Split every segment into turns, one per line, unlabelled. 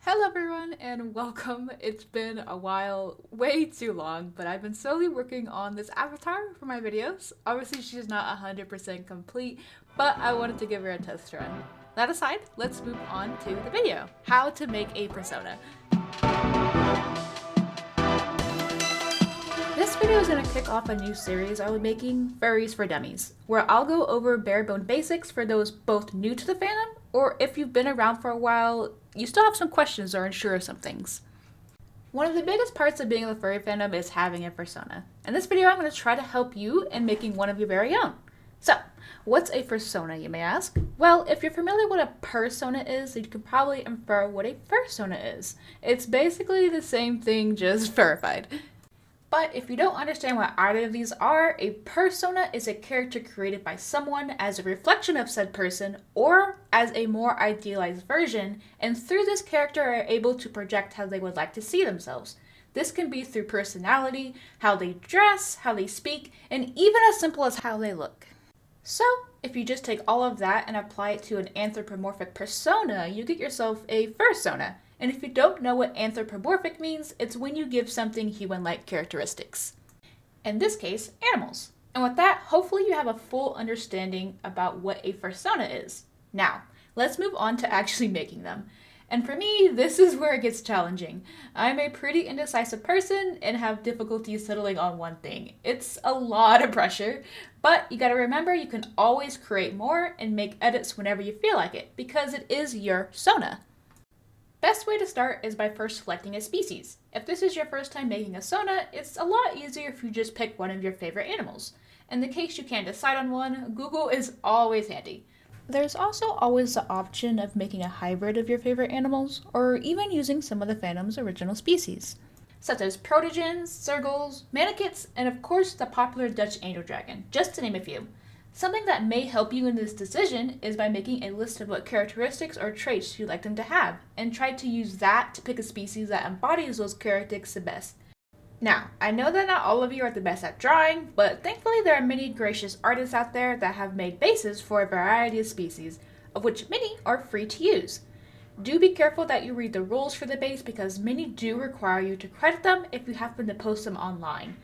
Hello everyone and welcome. It's been a while, way too long, but I've been slowly working on this avatar for my videos. Obviously she's not 100% complete, but I wanted to give her a test run. That aside, let's move on to the video. How to make a persona. This video is going to kick off a new series I'll be making, Furries For Dummies, where I'll go over bare bone basics for those both new to the fandom, or if you've been around for a while, you still have some questions or unsure of some things. One of the biggest parts of being in the furry fandom is having a persona. In this video, I'm going to try to help you in making one of your very own. So, what's a fursona, you may ask? Well, if you're familiar with what a persona is, you can probably infer what a fursona is. It's basically the same thing, just furified. But if you don't understand what either of these are, a persona is a character created by someone as a reflection of said person or as a more idealized version, and through this character are able to project how they would like to see themselves. This can be through personality, how they dress, how they speak, and even as simple as how they look. So, if you just take all of that and apply it to an anthropomorphic persona, you get yourself a fursona. And if you don't know what anthropomorphic means, it's when you give something human-like characteristics. In this case, animals. And with that, hopefully you have a full understanding about what a fursona is. Now, let's move on to actually making them. And for me, this is where it gets challenging. I'm a pretty indecisive person and have difficulty settling on one thing. It's a lot of pressure, but you gotta remember you can always create more and make edits whenever you feel like it, because it is your sona. Best way to start is by first selecting a species. If this is your first time making a sona, it's a lot easier if you just pick one of your favorite animals. In the case you can't decide on one, Google is always handy. There's also always the option of making a hybrid of your favorite animals, or even using some of the fandom's original species, such as protogens, sergals, manakits, and of course the popular Dutch angel dragon, just to name a few. Something that may help you in this decision is by making a list of what characteristics or traits you'd like them to have, and try to use that to pick a species that embodies those characteristics the best. Now, I know that not all of you are the best at drawing, but thankfully there are many gracious artists out there that have made bases for a variety of species, of which many are free to use. Do be careful that you read the rules for the base because many do require you to credit them if you happen to post them online.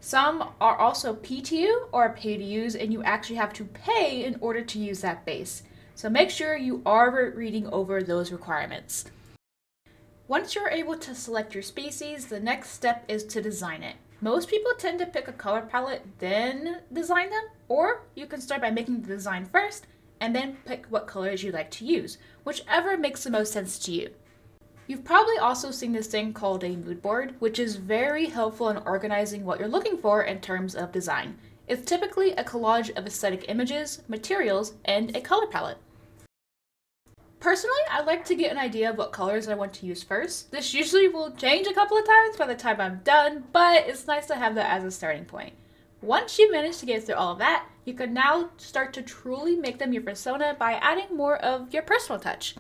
Some are also PTU or pay to use, and you actually have to pay in order to use that base. So make sure you are reading over those requirements. Once you're able to select your species, the next step is to design it. Most people tend to pick a color palette, then design them, or you can start by making the design first, and then pick what colors you'd like to use, whichever makes the most sense to you. You've probably also seen this thing called a mood board, which is very helpful in organizing what you're looking for in terms of design. It's typically a collage of aesthetic images, materials, and a color palette. Personally, I like to get an idea of what colors I want to use first. This usually will change a couple of times by the time I'm done, but it's nice to have that as a starting point. Once you manage to get through all of that, you can now start to truly make them your persona by adding more of your personal touch.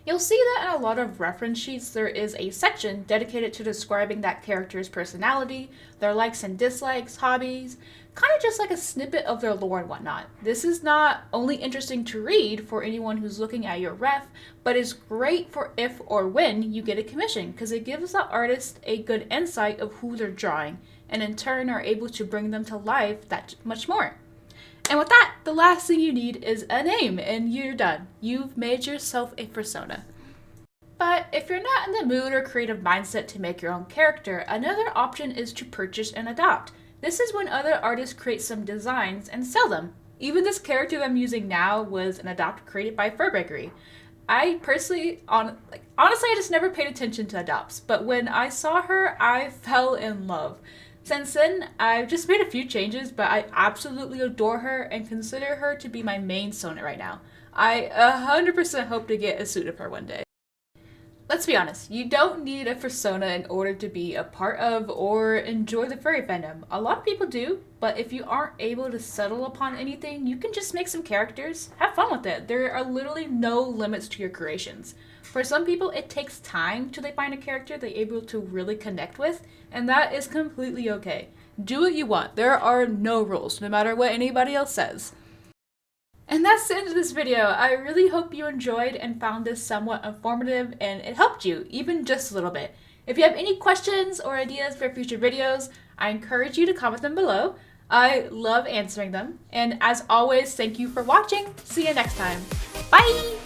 You'll see that in a lot of reference sheets there is a section dedicated to describing that character's personality, their likes and dislikes, hobbies, kind of just like a snippet of their lore and whatnot. This is not only interesting to read for anyone who's looking at your ref, but is great for if or when you get a commission, because it gives the artist a good insight of who they're drawing, and in turn are able to bring them to life that much more. And with that, the last thing you need is a name, and you're done. You've made yourself a persona. But if you're not in the mood or creative mindset to make your own character, another option is to purchase and adopt. This is when other artists create some designs and sell them. Even this character that I'm using now was an adopt created by Fur Bakery. I personally, honestly, I just never paid attention to adopts, but when I saw her, I fell in love. Since then, I've just made a few changes, but I absolutely adore her and consider her to be my main sona right now. I 100% hope to get a suit of her one day. Let's be honest, you don't need a persona in order to be a part of or enjoy the furry fandom. A lot of people do, but if you aren't able to settle upon anything, you can just make some characters. Have fun with it. There are literally no limits to your creations. For some people, it takes time till they find a character they're able to really connect with, and that is completely okay. Do what you want. There are no rules, no matter what anybody else says. And that's the end of this video. I really hope you enjoyed and found this somewhat informative and it helped you, even just a little bit. If you have any questions or ideas for future videos, I encourage you to comment them below. I love answering them. And as always, thank you for watching. See you next time. Bye!